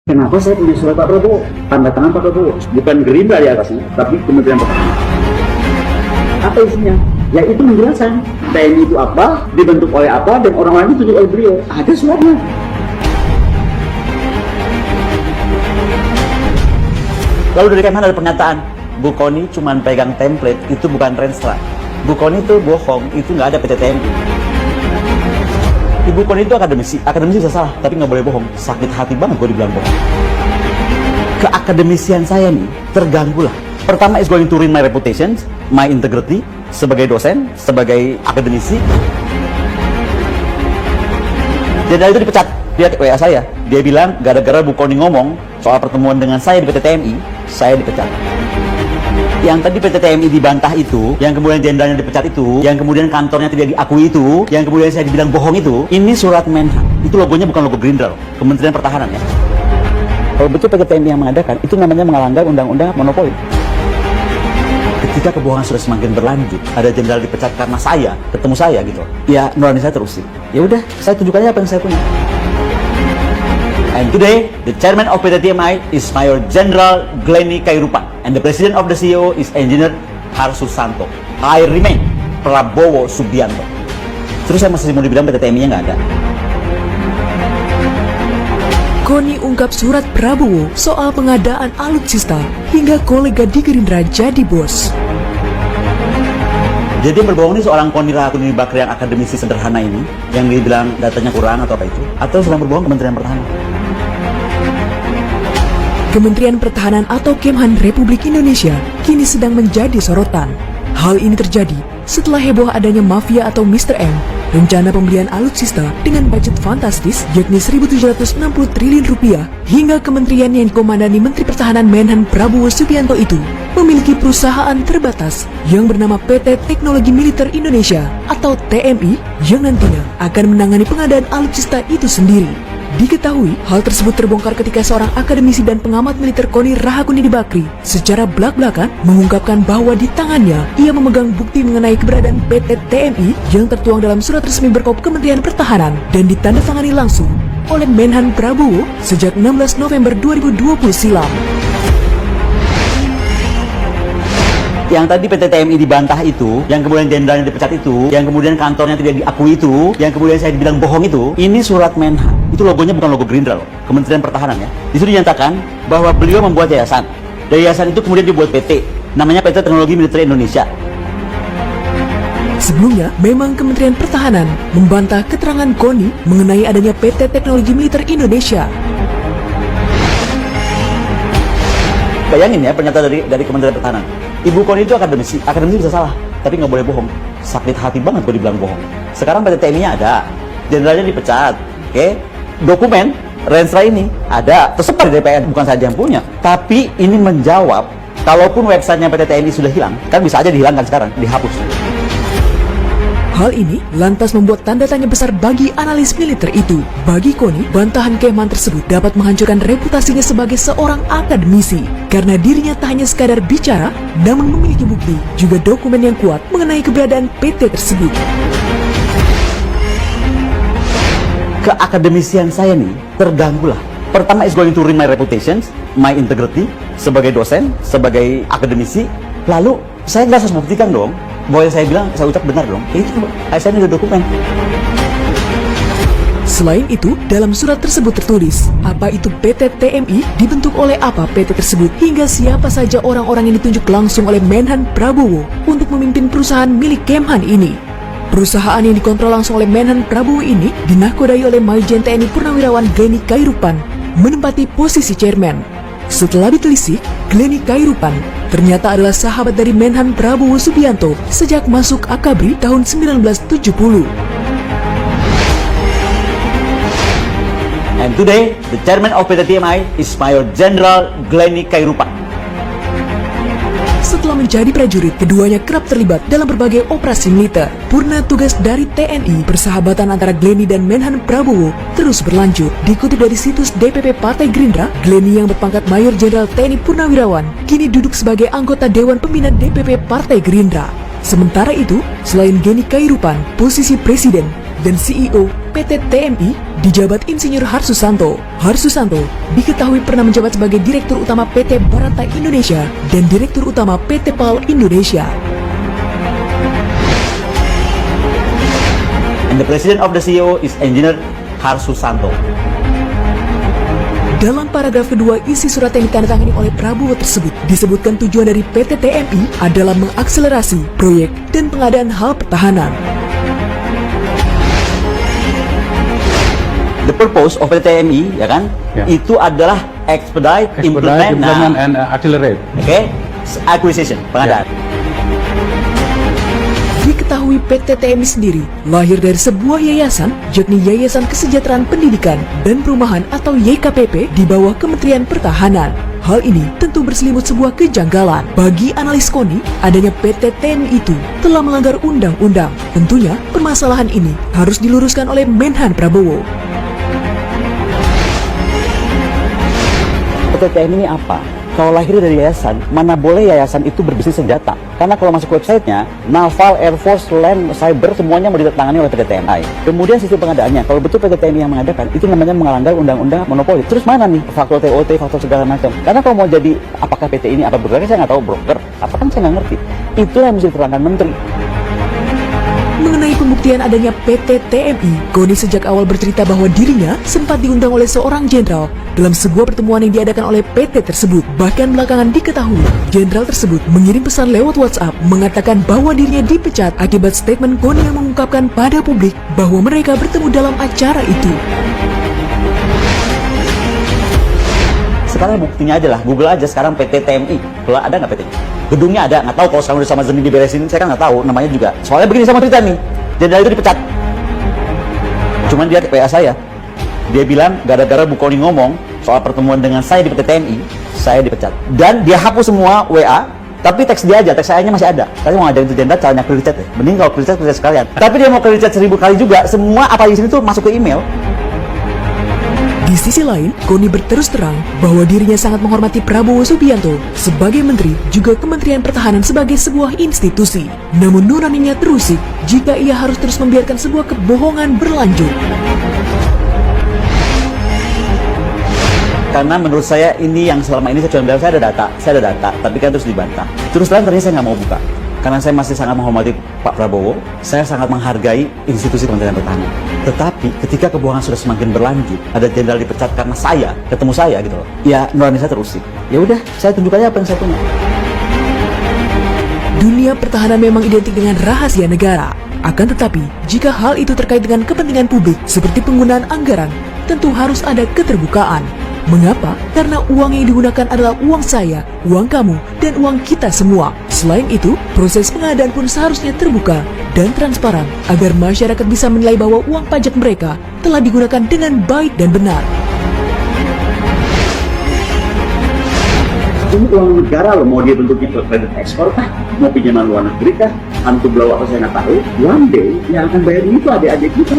Kenapa saya punya surat Pak Prabowo? Tanda tangan Pak Prabowo, bukan Gerindra di atasnya, tapi Kementerian Pertahanan. Apa isinya? Ya itu menjelaskan TNI itu apa, dibentuk oleh apa, dan orang-orang itu ditunjuk oleh beliau. Ada suratnya. Lalu dari Kemhan ada pernyataan, Bu Kony cuma pegang template, itu bukan Renstra. Bu Kony itu bohong, itu nggak ada PT TNI. Ibu Kony itu akademisi bisa salah, tapi nggak boleh bohong. Sakit hati banget gue dibilang bohong. Keakademisian saya nih terganggu lah. Pertama is going to ruin my reputation, my integrity sebagai dosen, sebagai akademisi. Jenderal itu dipecat. Dia WA saya, dia bilang gara-gara Bu Kony ngomong soal pertemuan dengan saya di PT TMI, saya dipecat. Yang tadi PT TMI dibantah itu, yang kemudian jenderalnya dipecat itu, yang kemudian kantornya tidak diakui itu, yang kemudian saya dibilang bohong itu, ini surat Menhan. Itu logonya bukan logo Gerindra, Kementerian Pertahanan ya. Kalau betul PT TMI yang mengadakan, itu namanya melanggar undang-undang monopoli. Ketika kebohongan sudah semakin berlanjut, ada jenderal dipecat karena saya, ketemu saya gitu. Ya nurani saya terusik. Ya udah, saya tunjukkan aja apa yang saya punya. And today, the chairman of PT TMI is Mayor General Glenny Kairupan, and the president of the CEO is Engineer Har Susanto. I remain Prabowo Subianto. Terus saya masih mau dibilang PT TMI-nya nggak ada. Kony ungkap surat Prabowo soal pengadaan alutsista hingga kolega di Gerindra jadi bos. Jadi yang berbohong ini seorang Kony Rahakuni Bakri yang akademisi sederhana ini, yang dibilang datanya kurang atau apa itu, atau sedang berbohong Kementerian Pertahanan. Kementerian Pertahanan atau Kemhan Republik Indonesia kini sedang menjadi sorotan. Hal ini terjadi setelah heboh adanya mafia atau Mr. M, rencana pembelian alutsista dengan budget fantastis yakni 1.760 triliun rupiah, hingga kementerian yang dikomandani Menteri Pertahanan Menhan Prabowo Subianto itu memiliki perusahaan terbatas yang bernama PT Teknologi Militer Indonesia atau TMI yang nantinya akan menangani pengadaan alutsista itu sendiri. Diketahui, hal tersebut terbongkar ketika seorang akademisi dan pengamat militer Kony Rahakuni Bakri secara belak-belakan mengungkapkan bahwa di tangannya ia memegang bukti mengenai keberadaan PT TMI yang tertuang dalam surat resmi berkop Kementerian Pertahanan dan ditandatangani langsung oleh Menhan Prabowo sejak 16 November 2020 silam. Yang tadi PT TMI dibantah itu, yang kemudian jenderalnya dipecat itu, yang kemudian kantornya tidak diakui itu, yang kemudian saya dibilang bohong itu, ini surat Menhan. Itu logonya bukan logo Gerindra loh, Kementerian Pertahanan ya. Di situ dinyatakan bahwa beliau membuat yayasan. Dari yayasan itu kemudian dibuat PT, namanya PT Teknologi Militer Indonesia. Sebelumnya, memang Kementerian Pertahanan membantah keterangan Kony mengenai adanya PT Teknologi Militer Indonesia. Bayangin ya pernyataan dari Kementerian Pertahanan. Ibu Kony itu akademisi bisa salah, tapi nggak boleh bohong. Sakit hati banget gue dibilang bohong. Sekarang PT TMI-nya ada, jenderalnya dipecat, oke? Dokumen Renstra ini ada, tersebar di DPR, bukan saja yang punya. Tapi ini menjawab, kalaupun websitenya PT TMI sudah hilang, kan bisa aja dihilangkan sekarang, dihapus. Hal ini lantas membuat tanda tanya besar bagi analis militer itu. Bagi Kony, bantahan Kemhan tersebut dapat menghancurkan reputasinya sebagai seorang akademisi. Karena dirinya tak hanya sekadar bicara, namun memiliki bukti, juga dokumen yang kuat mengenai keberadaan PT tersebut. Keakademisian saya nih terganggu lah. Pertama is going to ruin my reputation, my integrity sebagai dosen, sebagai akademisi. Lalu saya nggak harus buktikan dong bahwa yang saya bilang, saya ucap benar dong. Itu saya ini ada dokumen. Selain itu, dalam surat tersebut tertulis, apa itu PT TMI, dibentuk oleh apa PT tersebut, hingga siapa saja orang-orang yang ditunjuk langsung oleh Menhan Prabowo untuk memimpin perusahaan milik Kemhan ini. Perusahaan yang dikontrol langsung oleh Menhan Prabowo ini dinahkodai oleh Majen TNI Purnawirawan Glenny Kairupan menempati posisi chairman. Setelah ditelisik, Glenny Kairupan ternyata adalah sahabat dari Menhan Prabowo Subianto sejak masuk Akabri tahun 1970. And today, the chairman of PT TMI is Mayor General Glenny Kairupan. Setelah menjadi prajurit, keduanya kerap terlibat dalam berbagai operasi militer. Purna tugas dari TNI, persahabatan antara Glenny dan Menhan Prabowo terus berlanjut. Dikutip dari situs DPP Partai Gerindra, Glenny yang berpangkat Mayor Jenderal TNI Purnawirawan kini duduk sebagai anggota Dewan Pembina DPP Partai Gerindra. Sementara itu, selain Glenny Kairupan, posisi Presiden dan CEO PT TMI dijabat Insinyur Harsusanto. Harsusanto diketahui pernah menjabat sebagai Direktur Utama PT Baratai Indonesia dan Direktur Utama PT PAL Indonesia. And the president of the CEO is Engineer Harsusanto. Dalam paragraf kedua isi surat yang ditandatangani oleh Prabowo tersebut, disebutkan tujuan dari PT TMI adalah mengakselerasi proyek dan pengadaan hal pertahanan. The purpose of PT TMI, ya kan, Ya. itu adalah expedite, implement, and accelerate. okay, acquisition, pengadaan. Diketahui PT TMI sendiri lahir dari sebuah yayasan, yakni Yayasan Kesejahteraan Pendidikan dan Perumahan atau YKPP di bawah Kementerian Pertahanan. Hal ini tentu berselimut sebuah kejanggalan. Bagi analis KONI, adanya PT TMI itu telah melanggar undang-undang. Tentunya permasalahan ini harus diluruskan oleh Menhan Prabowo. PT TMI ini apa? Kalau lahir dari yayasan, mana boleh yayasan itu berbisnis senjata? Karena kalau masuk websitenya, Naval, Air Force, Land, Cyber, semuanya mau ditangani oleh PT TMI. Kemudian sistem pengadaannya, kalau betul PT TMI yang mengadakan, itu namanya melanggar undang-undang monopoli. Terus mana nih faktor TOT, faktor segala macam? Karena kalau mau jadi, apakah PT ini apa broker? Saya nggak tahu broker. Apa kan saya nggak ngerti. Itulah yang mesti diterangkan Menteri. Mengenai pembuktian adanya PT TMI, KONI sejak awal bercerita bahwa dirinya sempat diundang oleh seorang jenderal dalam sebuah pertemuan yang diadakan oleh PT tersebut. Bahkan belakangan diketahui, jenderal tersebut mengirim pesan lewat WhatsApp mengatakan bahwa dirinya dipecat akibat statement KONI yang mengungkapkan pada publik bahwa mereka bertemu dalam acara itu. Sekarang buktinya aja lah, Google aja sekarang PT TMI. Kalau ada nggak PT-nya? Gedungnya ada, nggak tahu kalau sekarang udah sama Zeni diberesin, saya kan nggak tahu namanya juga. Soalnya begini sama cerita nih, jenderal itu dipecat. Cuman dia WA saya, dia bilang gara-gara Bu Koni ngomong soal pertemuan dengan saya di PT TMI, saya dipecat. Dan dia hapus semua WA, tapi teks dia aja, teks saya-nya masih ada. Tadi mau ngajarin itu jenderal caranya clear chat ya. Mending kalau clear chat sekalian. Tapi dia mau clear chat 1000 kali juga, semua apa di sini tuh masuk ke email. Di sisi lain, KONI berterus terang bahwa dirinya sangat menghormati Prabowo Subianto sebagai menteri, juga Kementerian Pertahanan sebagai sebuah institusi. Namun nuraninya terusik jika ia harus terus membiarkan sebuah kebohongan berlanjut. Karena menurut saya ini yang selama ini saya cuma bilang saya ada data, tapi kan terus dibantah. Terus terang ternyata saya nggak mau buka. Karena saya masih sangat menghormati Pak Prabowo, saya sangat menghargai institusi Kementerian Pertahanan. Tetapi ketika kebohongan sudah semakin berlanjut, ada jenderal dipecat karena saya, ketemu saya gitu loh. Ya nurani saya terusik. Ya udah, saya tunjuk aja apa yang saya punya. Dunia pertahanan memang identik dengan rahasia negara. Akan tetapi, jika hal itu terkait dengan kepentingan publik seperti penggunaan anggaran, tentu harus ada keterbukaan. Mengapa? Karena uang yang digunakan adalah uang saya, uang kamu, dan uang kita semua. Selain itu, proses pengadaan pun seharusnya terbuka dan transparan agar masyarakat bisa menilai bahwa uang pajak mereka telah digunakan dengan baik dan benar. Ini uang negara loh, mau dia bentuknya kredit ekspor kah, mau pinjaman luar negeri kah, hantu belau apa saya nggak tahu. One day yang akan bayar ini itu adik-adik kita.